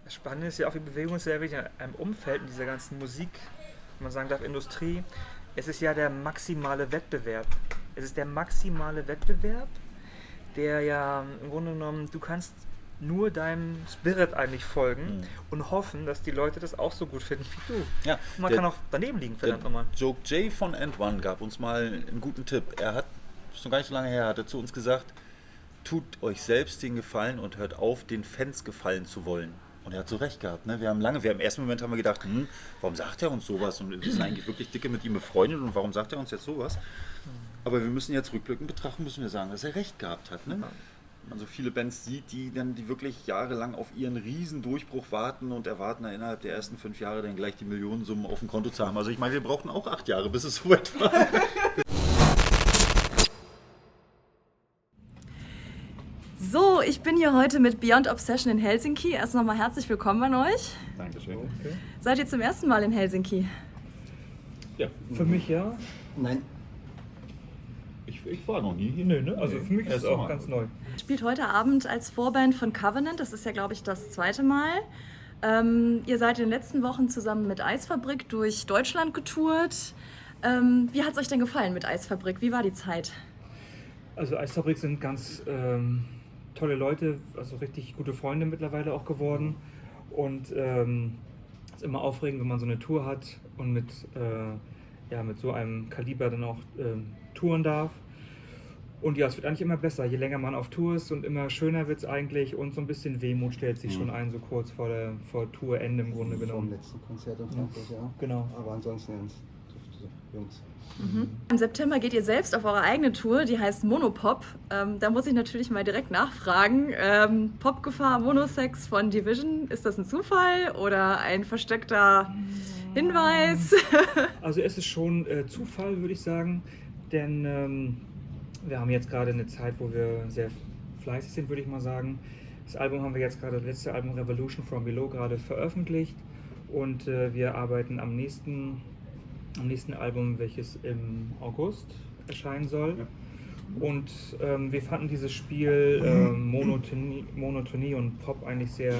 Das Spannende ist ja auch, die Bewegung ist ja wirklich in einem Umfeld, in dieser ganzen Musik, wenn man sagen darf, Industrie. Es ist ja der maximale Wettbewerb. Es ist der maximale Wettbewerb, der ja im Grunde genommen, du kannst nur deinem Spirit eigentlich folgen und hoffen, dass die Leute das auch so gut finden wie du. Ja, Und man kann auch daneben liegen, verdammt nochmal. Joke J von End One gab uns mal einen guten Tipp. Er hat, schon gar nicht so lange her, hat er zu uns gesagt, tut euch selbst den Gefallen und hört auf, den Fans gefallen zu wollen. Und er hat so recht gehabt. Ne? Wir haben im ersten Moment haben wir gedacht, warum sagt er uns sowas? Und wir sind eigentlich wirklich dicke mit ihm befreundet und warum sagt er uns jetzt sowas? Aber wir müssen jetzt rückblickend betrachten, müssen wir sagen, dass er recht gehabt hat. Ne? Wenn man so viele Bands sieht, die wirklich jahrelang auf ihren riesen Durchbruch warten und erwarten, innerhalb der ersten 5 Jahre dann gleich die Millionensummen auf dem Konto zu haben. Also ich meine, wir brauchten auch 8 Jahre, bis es so weit war. So, ich bin hier heute mit Beyond Obsession in Helsinki. Erst nochmal herzlich willkommen an euch. Dankeschön. Okay. Seid ihr zum ersten Mal in Helsinki? Ja. Für mich ja. Nein. Ich war noch nie hier. Nö, ne? Also für mich ist es auch ganz neu. Spielt heute Abend als Vorband von Covenant. Das ist ja, glaube ich, das zweite Mal. Ihr seid in den letzten Wochen zusammen mit Eisfabrik durch Deutschland getourt. Wie hat es euch denn gefallen mit Eisfabrik? Wie war die Zeit? Also Eisfabrik sind ganz tolle Leute, also richtig gute Freunde mittlerweile auch geworden. Und es ist immer aufregend, wenn man so eine Tour hat und mit so einem Kaliber dann auch touren darf. Und ja, es wird eigentlich immer besser, je länger man auf Tour ist und immer schöner wird es eigentlich und so ein bisschen Wehmut stellt sich schon ein, so kurz vor Tourende im Grunde Vom genommen. letzten Konzert in Frankfurt, ja. Genau. Aber ansonsten ganz dufte Jungs. Im September geht ihr selbst auf eure eigene Tour, die heißt Monopop. Da muss ich natürlich mal direkt nachfragen. Popgefahr, Monosex von Division, ist das ein Zufall oder ein versteckter Hinweis? Also es ist schon Zufall, würde ich sagen, denn wir haben jetzt gerade eine Zeit, wo wir sehr fleißig sind, würde ich mal sagen. Das Album haben wir jetzt gerade, das letzte Album Revolution from Below, gerade veröffentlicht und wir arbeiten am nächsten Album, welches im August erscheinen soll. Ja. Und wir fanden dieses Spiel Monotonie und Pop eigentlich sehr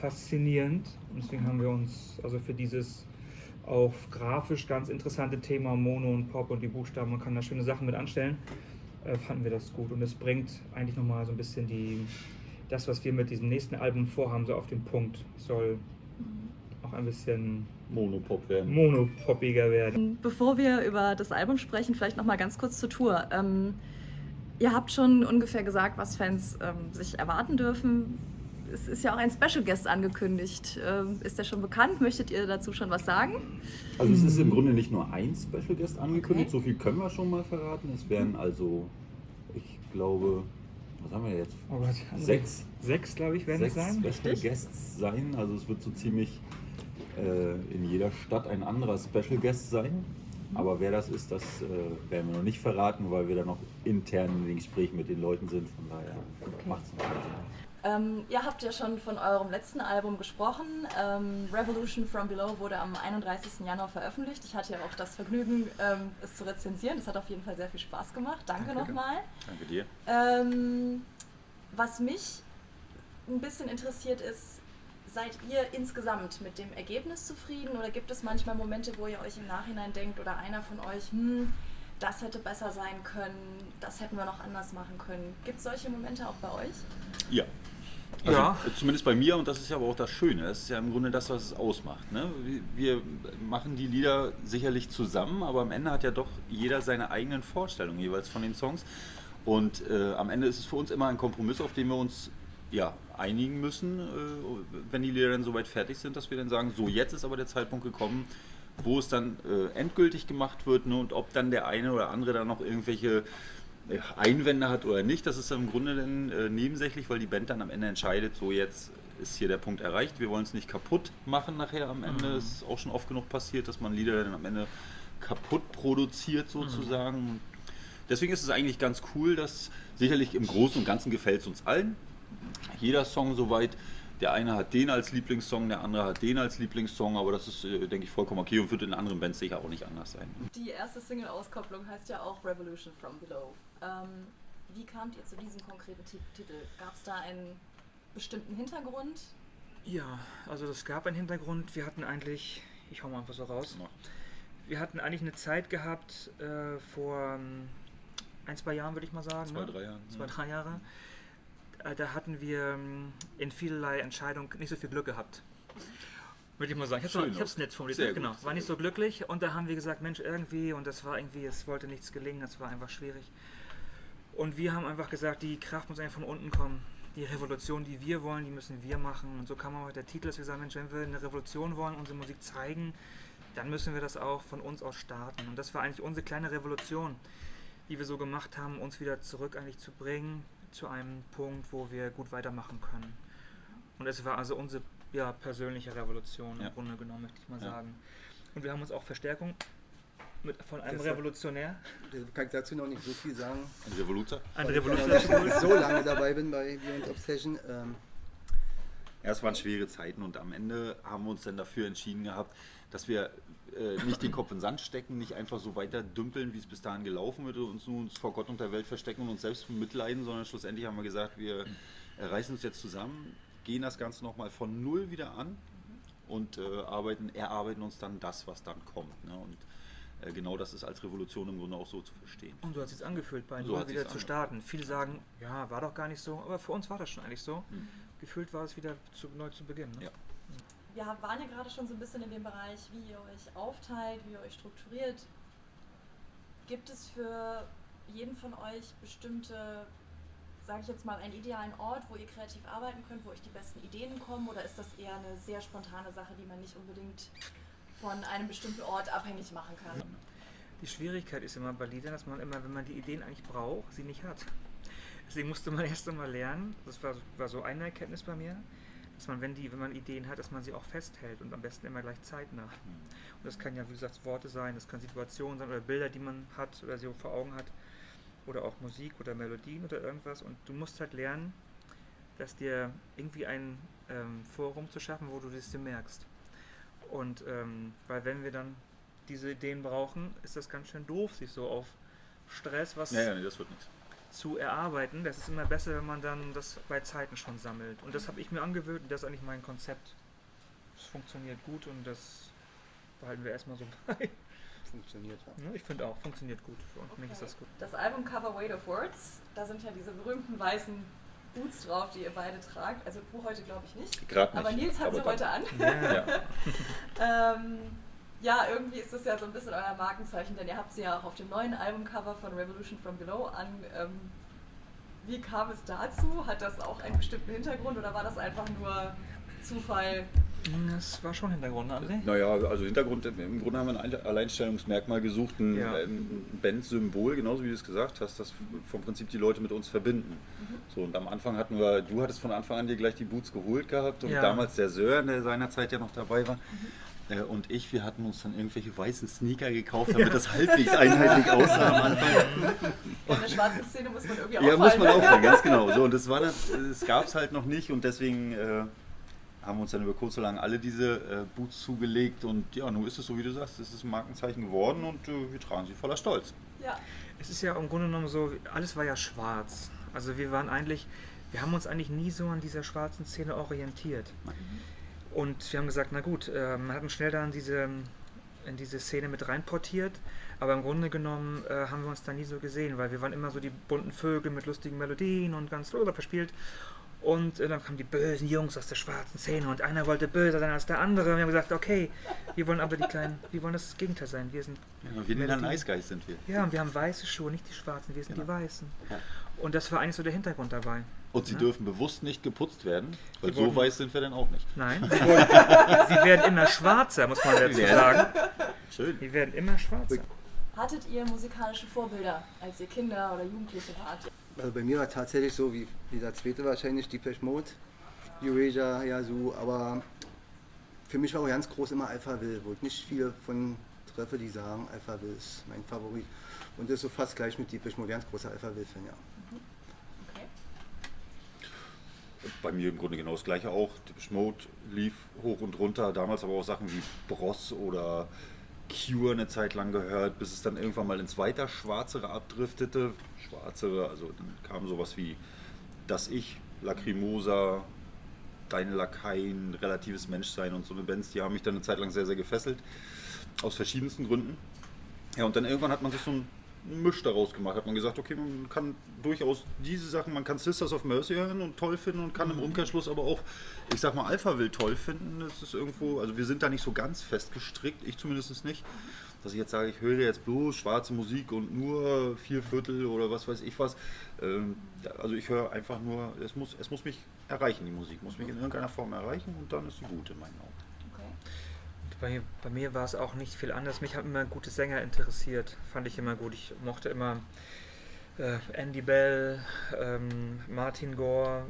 faszinierend. Und deswegen haben wir uns also für dieses auch grafisch ganz interessante Thema Mono und Pop und die Buchstaben, man kann da schöne Sachen mit anstellen, fanden wir das gut. Und es bringt eigentlich nochmal so ein bisschen das, was wir mit diesem nächsten Album vorhaben, so auf den Punkt. Es soll auch ein bisschen monopoppiger werden. Bevor wir über das Album sprechen, vielleicht nochmal ganz kurz zur Tour. Ihr habt schon ungefähr gesagt, was Fans sich erwarten dürfen. Es ist ja auch ein Special Guest angekündigt. Ist der schon bekannt? Möchtet ihr dazu schon was sagen? Also es ist im Grunde nicht nur ein Special Guest angekündigt, Okay. So viel können wir schon mal verraten. Es werden also, ich glaube, was haben wir jetzt? Oh Gott, also sechs, glaube ich, werden es sein. Special Guests sein. Also es wird so ziemlich in jeder Stadt ein anderer Special Guest sein. Aber wer das ist, das werden wir noch nicht verraten, weil wir da noch intern in den Gesprächen mit den Leuten sind. Von daher macht es noch Sinn. Ihr habt ja schon von eurem letzten Album gesprochen. Revolution from Below wurde am 31. Januar veröffentlicht. Ich hatte ja auch das Vergnügen, es zu rezensieren. Das hat auf jeden Fall sehr viel Spaß gemacht. Danke nochmal. Danke dir. Was mich ein bisschen interessiert ist, seid ihr insgesamt mit dem Ergebnis zufrieden oder gibt es manchmal Momente, wo ihr euch im Nachhinein denkt oder einer von euch, das hätte besser sein können, das hätten wir noch anders machen können. Gibt es solche Momente auch bei euch? Ja. Also, zumindest bei mir, und das ist ja aber auch das Schöne, das ist ja im Grunde das, was es ausmacht. Ne? Wir machen die Lieder sicherlich zusammen, aber am Ende hat ja doch jeder seine eigenen Vorstellungen jeweils von den Songs. Und am Ende ist es für uns immer ein Kompromiss, auf den wir uns einigen müssen, wenn die Lieder dann soweit fertig sind, dass wir dann sagen, so jetzt ist aber der Zeitpunkt gekommen, wo es dann endgültig gemacht wird, ne? Und ob dann der eine oder andere dann noch irgendwelche Einwände hat oder nicht, das ist im Grunde dann nebensächlich, weil die Band dann am Ende entscheidet, so jetzt ist hier der Punkt erreicht, wir wollen es nicht kaputt machen nachher am Ende. Es ist auch schon oft genug passiert, dass man Lieder dann am Ende kaputt produziert sozusagen. Deswegen ist es eigentlich ganz cool, dass sicherlich im Großen und Ganzen gefällt es uns allen. Jeder Song soweit, der eine hat den als Lieblingssong, der andere hat den als Lieblingssong, aber das ist, denke ich, vollkommen okay und wird in anderen Bands sicher auch nicht anders sein. Die erste Single-Auskopplung heißt ja auch Revolution from Below. Wie kamt ihr zu diesem konkreten Titel? Gab es da einen bestimmten Hintergrund? Ja, also das gab einen Hintergrund. Wir hatten eigentlich, ich hau mal einfach so raus, wir hatten eigentlich eine Zeit gehabt vor 1-2 Jahren, würde ich mal sagen. 2-3 Jahren. 2-3 Jahre. Da hatten wir in vielerlei Entscheidungen nicht so viel Glück gehabt. Würde ich mal sagen. Ich habe es nett formuliert. Genau, war nicht so glücklich. Und da haben wir gesagt, Mensch, irgendwie, und das war irgendwie, es wollte nichts gelingen, es war einfach schwierig. Und wir haben einfach gesagt, die Kraft muss einfach von unten kommen. Die Revolution, die wir wollen, die müssen wir machen. Und so kam auch der Titel, dass wir sagen, Mensch, wenn wir eine Revolution wollen, unsere Musik zeigen, dann müssen wir das auch von uns aus starten. Und das war eigentlich unsere kleine Revolution, die wir so gemacht haben, uns wieder zurück eigentlich zu bringen, zu einem Punkt, wo wir gut weitermachen können. Und es war also unsere persönliche Revolution im Grunde genommen, möchte ich mal sagen. Und wir haben uns auch Verstärkung von einem Revolutionär. Kann ich dazu noch nicht so viel sagen. Ein Revoluzer? Ein Revolutionär. Weil ich so lange dabei bin bei Beyond Obsession. Ja, es waren schwere Zeiten und am Ende haben wir uns dann dafür entschieden gehabt, dass wir nicht den Kopf in den Sand stecken, nicht einfach so weiter dümpeln, wie es bis dahin gelaufen wird und uns vor Gott und der Welt verstecken und uns selbst mitleiden, sondern schlussendlich haben wir gesagt, wir reißen uns jetzt zusammen, gehen das Ganze nochmal von Null wieder an und erarbeiten uns dann das, was dann kommt. Ne? Und genau das ist als Revolution im Grunde auch so zu verstehen. Und so hat es sich angefühlt, bei So Null hat wieder sich's zu starten. Viele sagen, ja, war doch gar nicht so, aber für uns war das schon eigentlich so. Gefühlt war es wieder neu zu Beginn. Ne? Ja. Wir waren ja gerade schon so ein bisschen in dem Bereich, wie ihr euch aufteilt, wie ihr euch strukturiert. Gibt es für jeden von euch bestimmte, sage ich jetzt mal, einen idealen Ort, wo ihr kreativ arbeiten könnt, wo euch die besten Ideen kommen, oder ist das eher eine sehr spontane Sache, die man nicht unbedingt von einem bestimmten Ort abhängig machen kann? Die Schwierigkeit ist immer bei Liedern, dass man immer, wenn man die Ideen eigentlich braucht, sie nicht hat. Deswegen musste man erst einmal lernen, das war so eine Erkenntnis bei mir, dass man, wenn man Ideen hat, dass man sie auch festhält und am besten immer gleich zeitnah. Und das kann ja, wie gesagt, Worte sein, das kann Situationen sein oder Bilder, die man hat oder sie vor Augen hat oder auch Musik oder Melodien oder irgendwas. Und du musst halt lernen, dass dir irgendwie ein Forum zu schaffen, wo du das dir merkst. Und weil wenn wir dann diese Ideen brauchen, ist das ganz schön doof, sich so auf Stress das wird nichts. zu erarbeiten. Das ist immer besser, wenn man dann das bei Zeiten schon sammelt. Und das habe ich mir angewöhnt und das ist eigentlich mein Konzept. Das funktioniert gut und das behalten wir erstmal so bei. Funktioniert, ja. Ich finde auch, funktioniert gut. Für mich ist das gut. Das Albumcover Weight of Words, da sind ja diese berühmten weißen Boots drauf, die ihr beide tragt. Also du heute glaube ich nicht. Gerade nicht. Aber Nils hat sie heute an. Ja, irgendwie ist das ja so ein bisschen euer Markenzeichen, denn ihr habt sie ja auch auf dem neuen Albumcover von Revolution from Below an. Wie kam es dazu? Hat das auch einen bestimmten Hintergrund oder war das einfach nur Zufall? Das war schon Hintergrund, André. Naja, also Hintergrund, im Grunde haben wir ein Alleinstellungsmerkmal gesucht, ein Bandsymbol, genauso wie du es gesagt hast, das vom Prinzip die Leute mit uns verbinden. So, und am Anfang du hattest von Anfang an dir gleich die Boots geholt gehabt und damals der Sören, der seinerzeit ja noch dabei war, und wir hatten uns dann irgendwelche weißen Sneaker gekauft, damit das halbwegs einheitlich aussah am Anfang. In der schwarzen Szene muss man irgendwie auffallen. Ja, muss man auffallen, ganz genau. So, und das gab es halt noch nicht und deswegen haben wir uns dann über kurz oder lang alle diese Boots zugelegt und ja, nun ist es so, wie du sagst, es ist ein Markenzeichen geworden und wir tragen sie voller Stolz. Ja. Es ist ja im Grunde genommen so, alles war ja schwarz. Also wir haben uns eigentlich nie so an dieser schwarzen Szene orientiert. Und wir haben gesagt, na gut, man hat uns schnell da in diese Szene mit reinportiert, aber im Grunde genommen haben wir uns da nie so gesehen, weil wir waren immer so die bunten Vögel mit lustigen Melodien und ganz verspielt. Und dann kamen die bösen Jungs aus der schwarzen Szene und einer wollte böser sein als der andere. Und wir haben gesagt, okay, wir wollen aber wir wollen das Gegenteil sein. Wir sind wir sind Nice Guys sind wir. Ja, und wir haben weiße Schuhe, nicht die schwarzen, wir sind die weißen. Ja. Und das war eigentlich so der Hintergrund dabei. Und sie dürfen bewusst nicht geputzt werden, weil so weiß sind wir dann auch nicht. Nein, sie werden immer schwarzer, muss man dazu sagen. Schön. Die werden immer schwarzer. Hattet ihr musikalische Vorbilder, als ihr Kinder oder Jugendliche wart? Also bei mir war tatsächlich so, wie der zweite wahrscheinlich, Depeche Mode, Eurasia, Yazoo, aber für mich war auch ganz groß immer Alpha Will, wo ich nicht viele von treffe, die sagen, Alpha Will ist mein Favorit. Und das ist so fast gleich mit Depeche Mode, ganz großer Alpha Will-Fan, ja. Okay. Bei mir im Grunde genau das Gleiche auch. Depeche Mode lief hoch und runter, damals aber auch Sachen wie Bros oder Cure eine Zeit lang gehört, bis es dann irgendwann mal ins weiter Schwarzere abdriftete. Schwarzere, also dann kam sowas wie Das Ich, Lacrimosa, Deine Lakaien, Relatives Menschsein und so eine Bands, die haben mich dann eine Zeit lang sehr, sehr gefesselt. Aus verschiedensten Gründen. Ja, und dann irgendwann hat man sich so ein Misch daraus gemacht. Hat man gesagt, okay, man kann durchaus diese Sachen, man kann Sisters of Mercy hören und toll finden und kann im Umkehrschluss aber auch, ich sag mal, Alphaville toll finden. Das ist irgendwo, also wir sind da nicht so ganz fest gestrickt, ich zumindest nicht, dass ich jetzt sage, ich höre jetzt bloß schwarze Musik und nur 4/4 oder was weiß ich was. Also ich höre einfach nur, es muss mich erreichen, die Musik muss mich in irgendeiner Form erreichen und dann ist sie gut in meinen Augen. Bei mir war es auch nicht viel anders. Mich haben immer gute Sänger interessiert. Fand ich immer gut. Ich mochte immer Andy Bell, Martin Gore,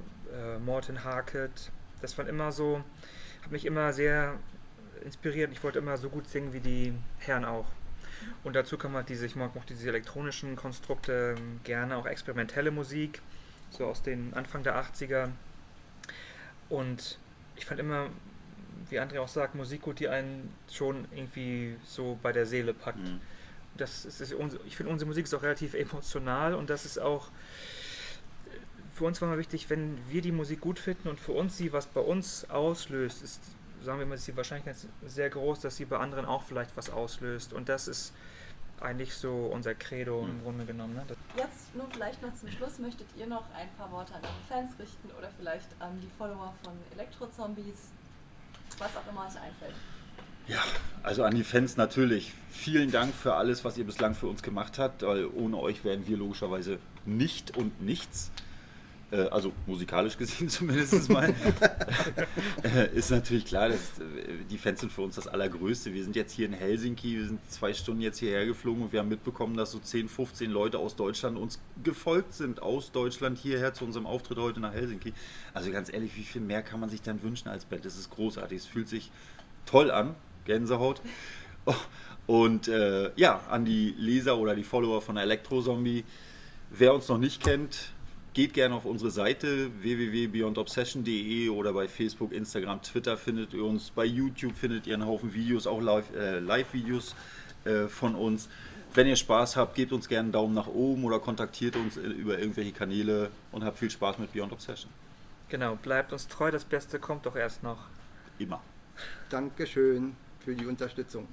Morten Harket. Das waren immer so, hat mich immer sehr inspiriert. Ich wollte immer so gut singen wie die Herren auch. Und dazu kam halt ich mochte diese elektronischen Konstrukte, gerne auch experimentelle Musik, so aus den Anfang der 80er. Und ich fand immer, wie André auch sagt, Musik gut, die einen schon irgendwie so bei der Seele packt. Ich finde, unsere Musik ist auch relativ emotional und das ist auch, für uns war mal wichtig, wenn wir die Musik gut finden und für uns sie was bei uns auslöst, ist, sagen wir mal, ist die Wahrscheinlichkeit sehr groß, dass sie bei anderen auch vielleicht was auslöst und das ist eigentlich so unser Credo im Grunde genommen. Ne? Jetzt nur vielleicht noch zum Schluss, möchtet ihr noch ein paar Worte an eure Fans richten oder vielleicht an die Follower von Elektro-Zombies? Was auch immer euch einfällt. Ja, also an die Fans natürlich. Vielen Dank für alles, was ihr bislang für uns gemacht habt, weil ohne euch wären wir logischerweise nicht und nichts. Also musikalisch gesehen zumindest mal. Ist natürlich klar, dass die Fans sind für uns das Allergrößte. Wir sind jetzt hier in Helsinki, wir sind 2 Stunden jetzt hierher geflogen und wir haben mitbekommen, dass so 10, 15 Leute aus Deutschland uns gefolgt sind, aus Deutschland hierher zu unserem Auftritt heute nach Helsinki. Also ganz ehrlich, wie viel mehr kann man sich dann wünschen als Band? Das ist großartig, es fühlt sich toll an, Gänsehaut. Und ja, an die Leser oder die Follower von Elektro-Zombie, wer uns noch nicht kennt, geht gerne auf unsere Seite www.beyondobsession.de oder bei Facebook, Instagram, Twitter findet ihr uns. Bei YouTube findet ihr einen Haufen Videos, auch Live-Videos von uns. Wenn ihr Spaß habt, gebt uns gerne einen Daumen nach oben oder kontaktiert uns über irgendwelche Kanäle und habt viel Spaß mit Beyond Obsession. Genau, bleibt uns treu, das Beste kommt doch erst noch. Immer. Dankeschön für die Unterstützung.